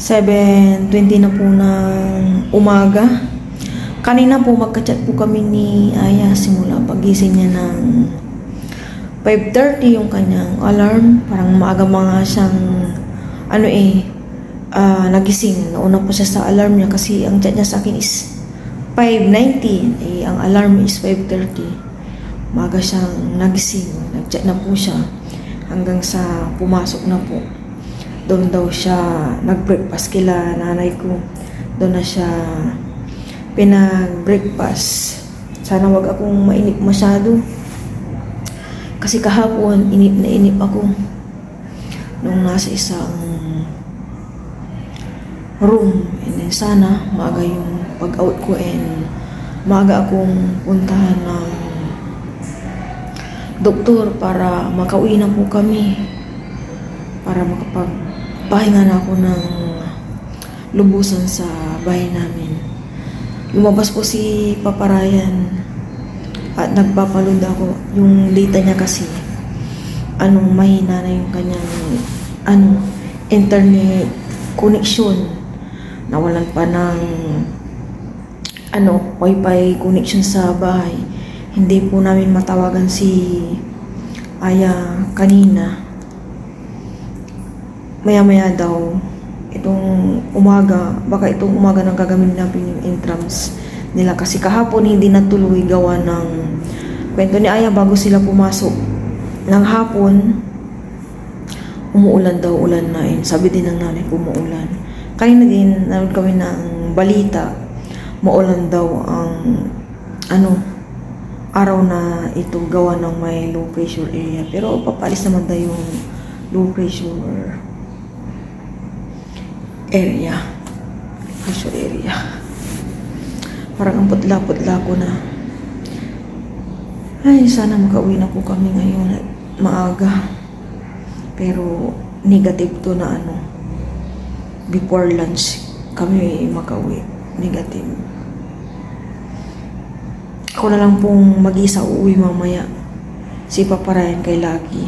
7:20 na po ng umaga. Kanina po magka-chat po kami ni Aya simula pagising niya ng 5:30 yung kanyang alarm. Parang maaga mga siyang nagising. Nauna po siya sa alarm niya kasi ang chat niya sa akin is 5:19. Ang alarm is 5:30. Maaga siyang nagising. Nag-chat na po siya hanggang sa pumasok na po. Doon daw siya nag-breakfast kila nanay ko. Doon na siya pinag-breakfast. Sana wag akong mainip masyado. Kasi kahapon, inip na inip ako. Nung nasa isang room. And then sana, maaga yung pag-out ko and maaga akong puntahan ng doktor para makauwi na po kami. Para makapagpahinga na ako ng lubusan sa bahay namin. Lumabas po si Papa Ryan at nagpapaload ako. Yung data niya kasi mahina na yung kanyang internet connection. Nawalan pa ng wifi connection sa bahay. Hindi po namin matawagan si Aya kanina. Maya-maya daw itong umaga, baka itong umaga nang gagawin natin yung entrance nila kasi kahapon hindi natuloy gawa ng kwento ni Aya bago sila pumasok ng hapon. Umuulan daw, ulan na sabi din ng nanay ko umuulan. Kanina din naroon kami ng balita, maulan daw ang araw na ito gawa ng may low pressure area, pero papalis naman daw yung low pressure area. Parang ang putla-putla ko na. Ay, sana makauwi na po kami ngayon at maaga. Pero negative to na before lunch kami makauwi. Negative. Ako na lang pong mag-isa uuwi mamaya. Si Papa Ryan kay Lucky.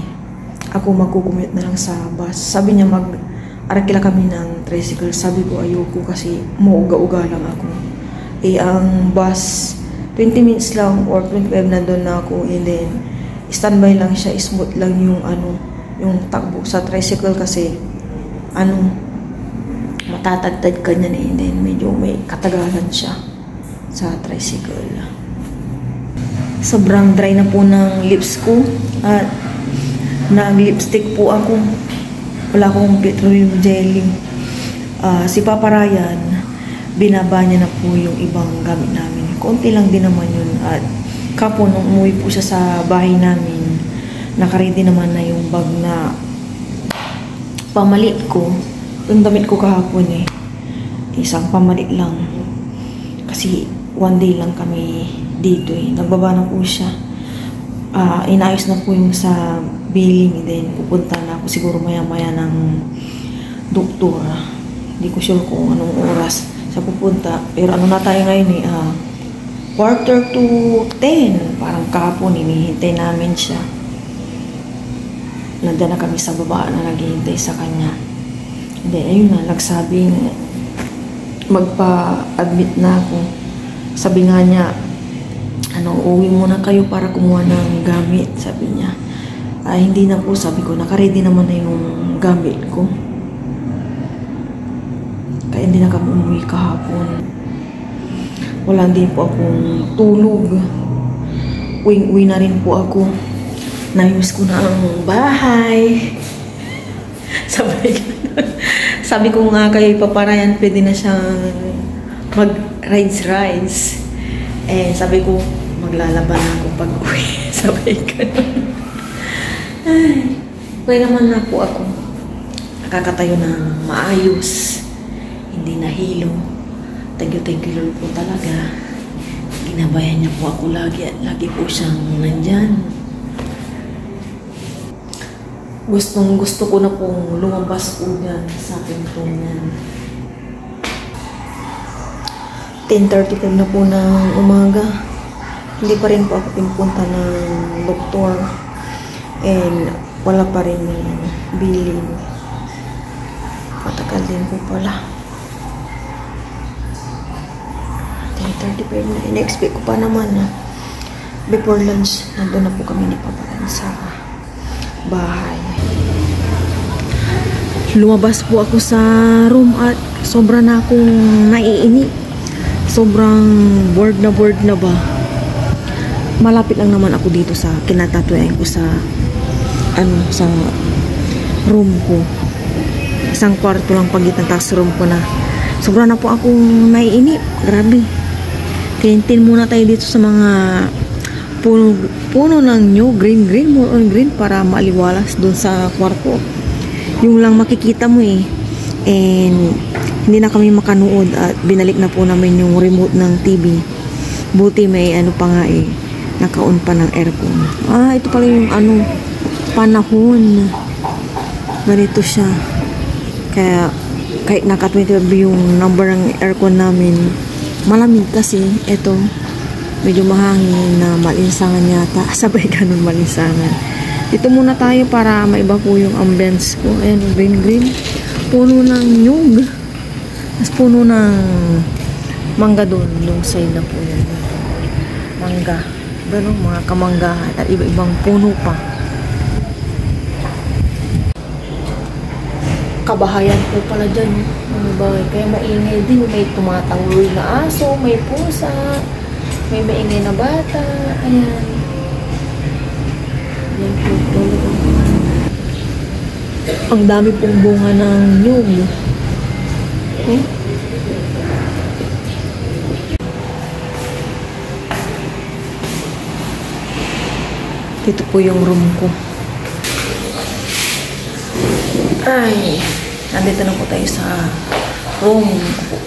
Ako magkukumute na lang sa bus. Sabi niya arakila kami ng tricycle. Sabi ko ayoko kasi mauga-uga lang ako. Ang bus 20 minutes lang or 25 na doon na ako, and then standby lang siya, smooth lang yung yung takbo sa tricycle kasi matatagtad ka niyan, and then medyo may katagalan siya sa tricycle. Sobrang dry na po ng lips ko at nag-lipstick po ako. Wala akong petroleum jelly. Si Papa Ryan, binaba niya na po yung ibang gamit namin. Konti lang din naman yun. At kapon, nung umuwi po siya sa bahay namin, nakaready naman na yung bag na pamalit ko. Yung damit ko kahapon isang pamalit lang. Kasi one day lang kami dito Nagbaba na po siya. Inayos na po yung sa billing, then pupunta na ako siguro maya-maya ng doktor. Hindi ko sure kung anong oras sa pupunta. Pero na tayo ngayon 9:45. Parang kahapon hinihintay namin siya. Nandiyan na kami sa baba na naghihintay sa kanya. Then ayun na, nagsabing magpa-admit na ako. Sabi nga niya, uwi muna kayo para kumuha ng gamit, sabi niya. Hindi na po, sabi ko, nakaready naman na yung gamit ko. Kaya hindi na kami umuwi kahapon. Wala din po akong tulog. Uwi na rin po ako. Namimiss ko na ang bahay. Sabi ko nga kay Papa Ryan, pwede na siyang mag-rides. Sabi ko, maglalaban na ako pag-uwi. Sabay ka okay naman na po ako. Nakakatayo ng maayos. Hindi nahilo. Thank you Lord po talaga. Ginabayan niya po ako lagi at lagi po siyang nandyan. Gusto ko na pong lumabas po dyan sa pintong yan. 10:35 na po ng umaga. Hindi pa rin po ako pinpunta ng doktor. And wala pa rin billing. Napakatagal din po pala. 10:35 na. In-expect ko pa naman na before lunch, nandun na po kami ni Paparan sa bahay. Lumabas po ako sa room at sobra na akong naiini. Sobrang bored na ba. Malapit lang naman ako dito sa kinatatuyan ko sa sa room ko. Isang kwarto lang pagitan, tas room ko na. Sobra na po akong naiini. Grabe. Tintin muna tayo dito sa mga puno ng new green para maaliwalas dun sa kwarto. Yung lang makikita mo eh. And hindi na kami makanood at binalik na po namin yung remote ng TV. Buti may pa nga eh, naka-on pa ng aircon. Ito pala yung panahon. Ganito siya. Kaya kahit naka-25 yung number ng aircon namin, malamig kasi. Ito, medyo mahangin na malinsangan yata. Sabay ganun malinsangan. Dito muna tayo para maiba po yung ambience ko. Ayan, green. Puno ng nyug. Mas puno ng mangga doon. Yung side na po yun. Mangga. Ganun, mga kamanggahan. At iba-ibang puno pa. Kabahayan po pala dyan. Kaya maingay din. May tumatangloy na aso. May pusa. May maingay na bata. Ayan. Ang dami pong bunga ng nyug. Dito po yung room ko. Ay, nandito na po tayo sa room.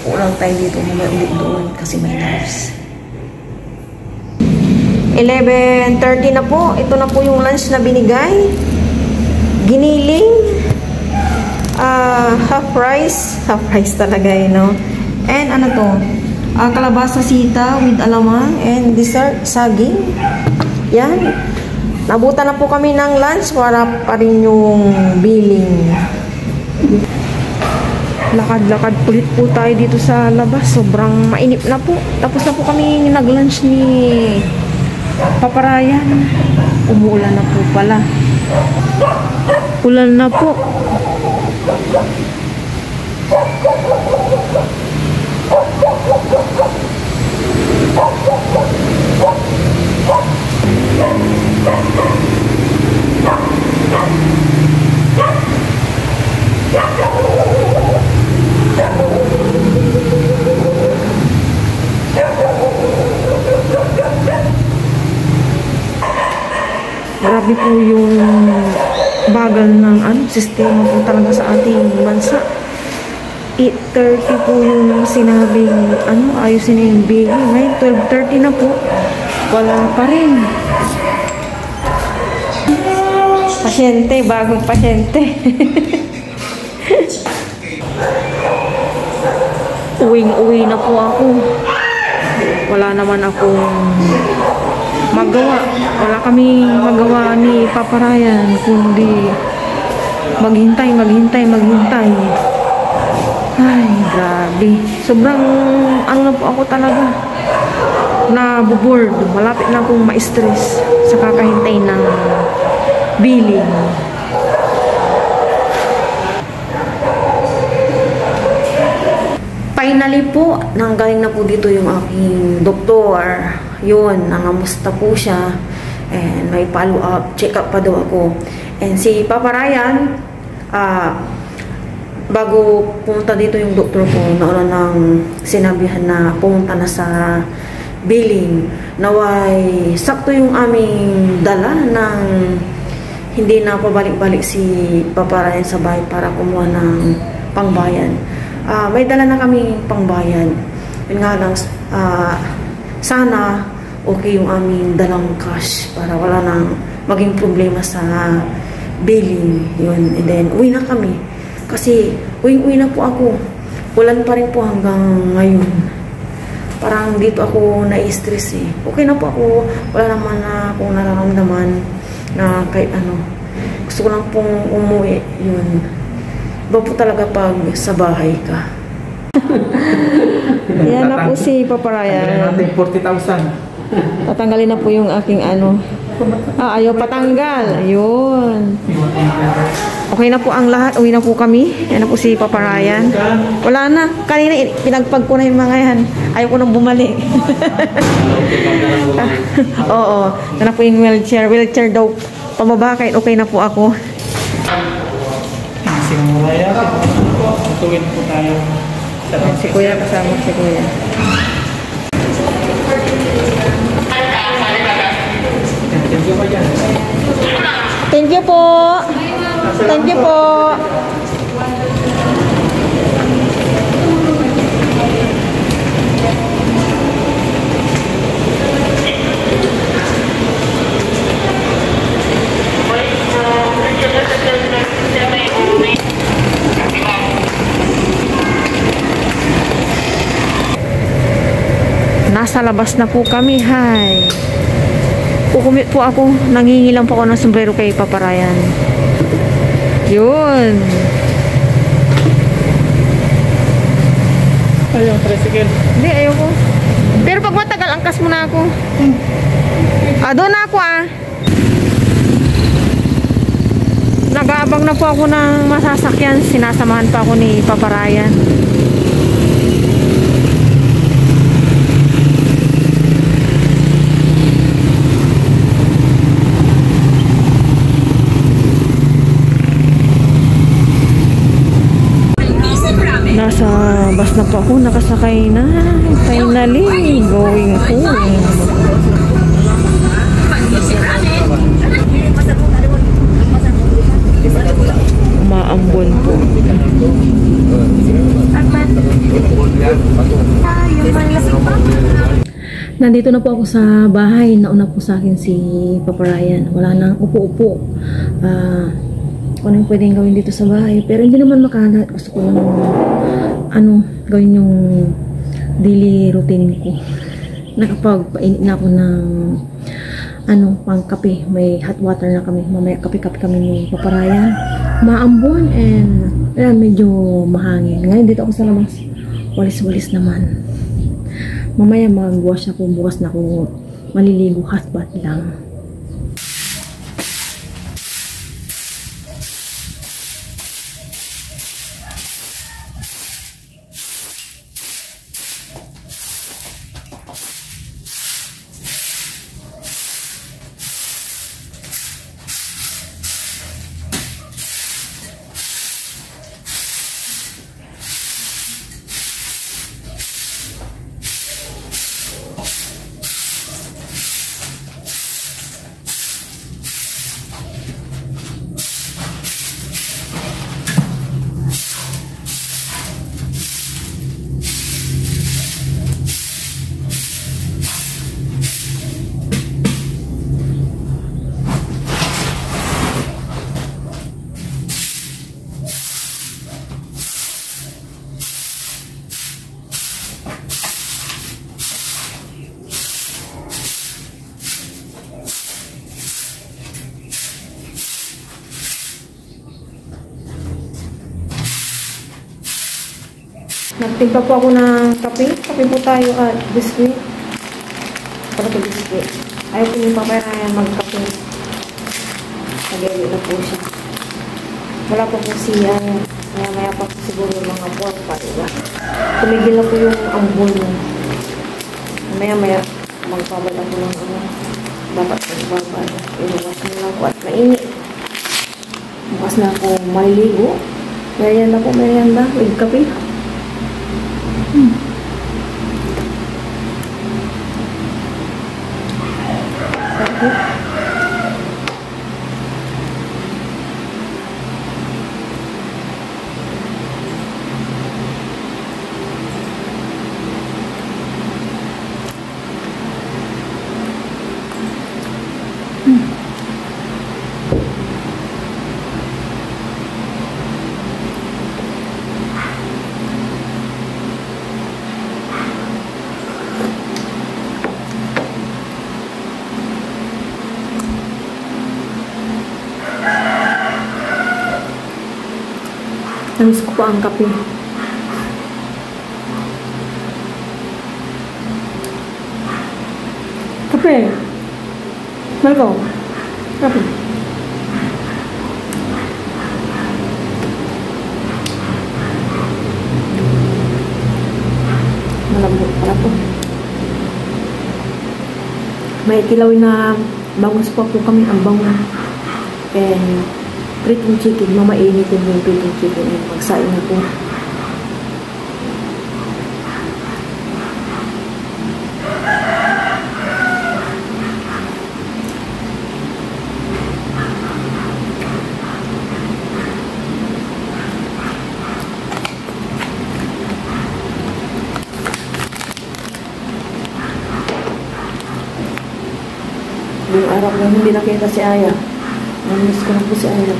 Ulang tayo dito. Mamaya ulit doon kasi may nurse. 11:30 na po. Ito na po yung lunch na binigay. Giniling. Half rice. Half rice talaga eh, no? And ano to? Kalabasa sita with alamang and dessert, saging. Yan. Nabutan na po kami ng lunch. Wala pa rin yung billing. Lakad-lakad ulit po tayo dito sa labas. Sobrang mainip na po. Tapos na po kami nag-lunch ni Paparayan. Umuulan na po pala. Ulan na po. Grabe po yung bagal ng sistema po talaga sa ating bansa. 8:30 po yung sinabing ayusin na yung billing. Ngayon 12:30 na po. Wala pa rin. Pasyente, bagong pasyente. Uwing-uwi na po ako. Wala naman akong magawa. Wala kami magawa ni Paparayan kundi maghintay. Ay, grabe. Sobrang na po ako talaga. Naboboard. Malapit na akong ma-stress sa kakahintay ng billing. Finally po, nanggaling na po dito yung aking doktor. Yun, nangamusta po siya. And may follow-up, check-up pa daw ako. And si Paparayan, bago pumunta dito yung doktor ko, nauna nang sinabihan na pumunta na sa billing. Naway, sakto yung aming dala ng hindi na pabalik-balik si Paparayan sa bahay para kumuha ng pangbayan. May dala na kami pangbayan. Yun nga lang, sana okay yung aming dalang cash para wala nang maging problema sa billing. Yun. And then, uwi na kami. Kasi, uwi na po ako. Ulan pa rin po hanggang ngayon. Parang dito ako na-stress eh. Okay na po ako. Wala naman na akong nararamdaman na kahit ano. Gusto ko lang pong umuwi. Yun. Iba po talaga pag sa bahay ka. Yan na po si Papa Ryan. Natin 40,000. Tatanggalin na po yung aking ano. Ayaw patanggal. Ayun. Okay na po ang lahat. Uwi na po kami. Yan na po si Papa Ryan. Wala na. Kanina pinagpag ko na yung mga yan. Ayaw ko nang bumalik. Oo. Yan na po yung wheelchair. Wheelchair daw. Pamaba kahit okay na po ako. Simulaya. Tutuwin po tayo. Si Kuya kasama si Kuya. Thank you po. Thank you po. Nasa labas na po kami. Hi. Kukumit po ako. Nangingi lang po ako ng sombrero kay Papa Ryan. Yun. Ayaw, tricycle. Hindi, ayoko. Pero pag matagal, angkas mo na ako. Doon na ako Nag-aabang na po ako ng masasakyan. Sinasamahan pa ako ni Papa Ryan. Nasa bus na po ako, nakasakay na. Finally, going home. Maambon po. Nandito na po ako sa bahay. Nauna po sa akin si Papa Ryan. Wala nang upo-upo. Kung anong pwedeng gawin dito sa bahay. Pero hindi naman makalat. Gusto ko lang gawin yung daily routine ko. Nakapagpainit na ako ng pang kape. May hot water na kami. Mamaya kape-kape kami ni Papa Ryan. Maambon and medyo mahangin. Ngayon dito ako sa labas. Walis-walis naman. Mamaya mag-wash ako. Bukas na ako maliligo. Hot bath lang. Nagtimpla po ako ng kape. Kape po tayo at biskuit. Para ito biskuit. Ayaw po yung Papa Ryan magkape. Nagayari na po siya. Wala po po siya. Maya pa po siguro mga buwan pa. Diba? Tumigil na po yung ambon. Maya magpabala ko ng dapat magbabala. Inuwas na lang po at mainit. Bukas na ako maliligo. Merienda po, merienda. With kape. Namiss ko pa ang kape. Kape. Marco. Kape. Malambot pala po. May kilawin na bangus pa po kami ang bango. And pritong chicken. Mamainitin yung pritong chicken. And magsain na po. Yung araw na hindi nakita si Aya. Namiss ko na po si Aya.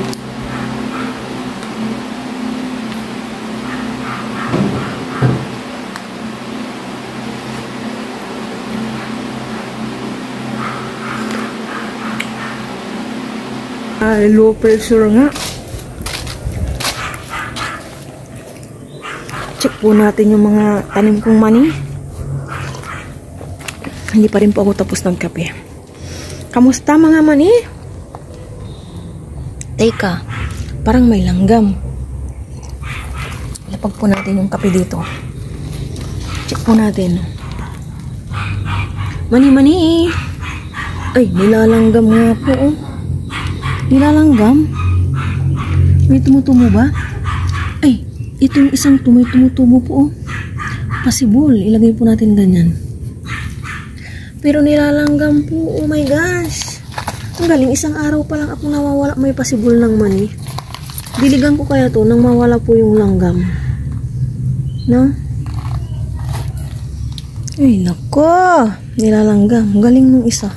Ay, low pressure nga. Check po natin yung mga tanim kong mani. Hindi pa rin po ako tapos ng kape. Kamusta mga mani? Teka, parang may langgam. Lapag po natin yung kape dito. Check po natin. Mani. Ay, nilalanggam nga po. Oh. Nilalanggam? May tumutubo ba? Ay, ito yung isang tumutubo po. Oh. Possible. Ilagay po natin ganyan. Pero nilalanggam po. Oh my gosh. Ang galing. Isang araw pa lang ako nawawala. May possible ng mani. Diligan ko kaya to nang mawala po yung langgam. No? Ay, nako. Nilalanggam. Ang galing nung isa.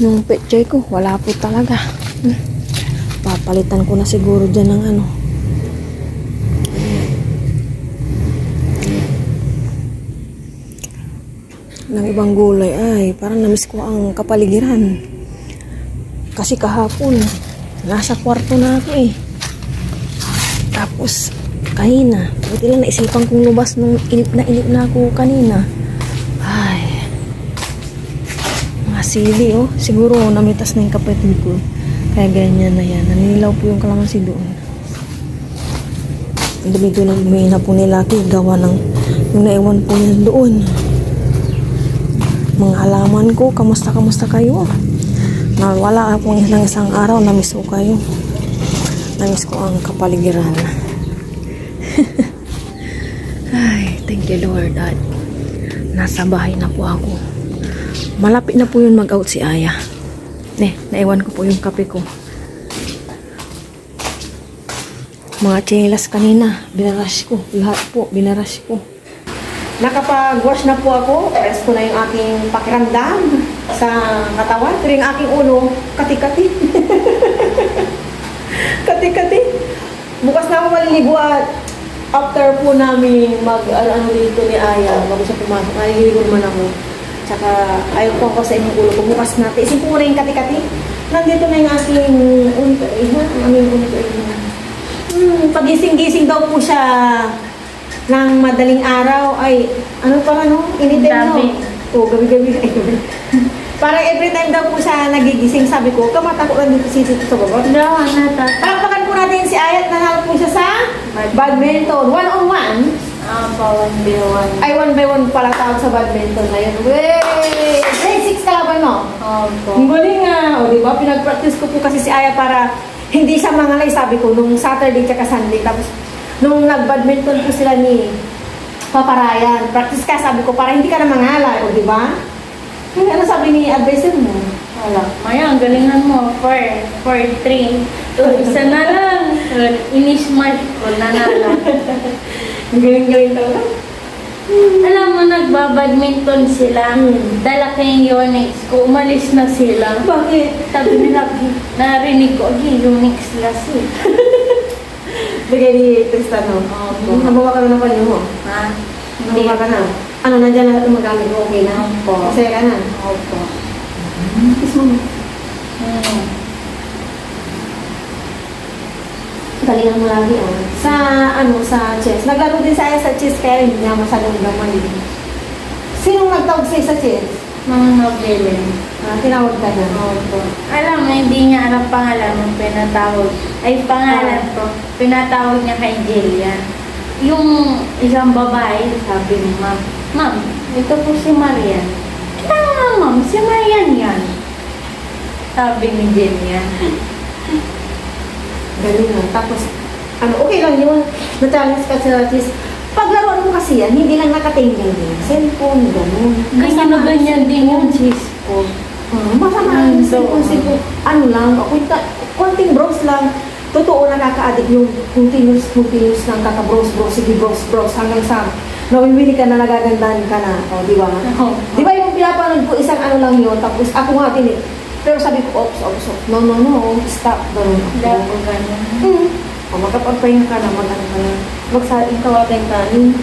Yung petchay ko, wala po talaga. Papalitan ko na siguro dyan ng ano. Ng ibang gulay. Ay, parang namiss ko ang kapaligiran. Kasi kahapon, nasa kwarto na ako eh. Tapos, kanina, buti lang naisipan kong lubas nung inip na ako kanina. Ay, mga sili oh. Siguro namitas na yung kapatid ko. Kaya ganyan na yan. Nanilaw po yung kalamansi doon. Ang dami doon ang may na po nilaki. Gawa ng yung naiwan po niya doon. Mga halaman ko, kamusta kayo? Nawala ako ng isang araw, namiss ko kayo. Namiss ko ang kapaligiran. Ay, thank you Lord at nasa bahay na po ako. Malapit na po yun mag-out si Aya. Naiwan ko po yung kape ko. Mga chinelas kanina, binarush ko. Lahat po, binarush ko. Nakapag-wash na po ako. Rest ko na yung aking pakiramdam sa katawan. Pero yung aking ulo, kati-kati. Kati-kati. Bukas na ako maliligo at after po namin mag-ano dito ni Aya, bago siya pumasok, naliligo naman ako. Tsaka ayaw po ako sa inyong ulo ko. Bukas na. Isin po muna yung kati-kati. Nandito na yung aking pagising-gising daw po siya ng madaling araw. Ay, ano pala no? Inidem no? Oo, gabi-gabi. Parang every time daw po siya nagigising, sabi ko, kamata ko lang dito sa baba. Palakpakan po natin si Ayat. Nanalo po siya sa badminton. 1-on-1. Pa 1-by-1. Ay, 1-by-1 pala tawag sa badminton na yun. Wey! Grade 6 kalaban mo? Opo. Ang galing nga. O, diba? Pinag-practice ko po kasi si Aya para hindi siya mangalay, sabi ko, nung Saturday tsaka Sunday. Tapos, nung nag-badminton po sila ni Papa Ryan, practice ka, sabi ko, para hindi ka na mangalay. O, diba? Ano sabi ni advisor mo? Wala. Maya, ang galingan mo. 4-3. Isa na lang. Inismart ko, nanala. Ang galing-galing talaga. Alam mo, nagbabadminton sila. Dala kayong Yonex ko. Umalis na sila. Bakit? Sabi nila, narinig ko, Yonex sila sila. Bigay ni Tristan, no? Opo. Nabawa ka na ng panyo mo? Ha? Nabawa ka na? Ano, nandyan na itong magamit mo? Okay na? Opo. Masaya ka na? Opo. Kiss mo. galingan mo lagi, oh. Sa, sa chess. Naglaro din saya sa chess, kaya hindi niya masyadong gamay. Sinong nagtawag sa'yo sa chess? Mga nobele. Tinawag ka na. Opo. Alam mo, hindi niya alam pangalan ng pinatawag. Ay, pangalan ko. Pinatawag niya kay Jillian. Yung isang babae, sabi mo, ma'am, ma'am, ito po si Marian. Kaya nga, ma'am, si Marian yan. Sabi ni Jillian. Galing na. Tapos, okay lang yun. Na-challenge ka sa chess. Paglaruan mo kasi yan, hindi lang nakatingin din. Cellphone, gano'n. Ganyan din yung cheese ko. Masama ang cellphone. Ano lang, konting browse lang. Totoo nakaka-addict yung continuous lang kaka-browse, sige, browse, hanggang sa nawimili ka na, nagagandahan ka na. O, di ba? Di ba yung pinapanood ko, isang ano lang yun, tapos ako nga din eh. Pero sabi ko, ops. No, stop. Gano'n. Dahil ko ganyan. O, magkapagpahinga ka na, mag-ano ka na. Magsaing ka, wating kanin.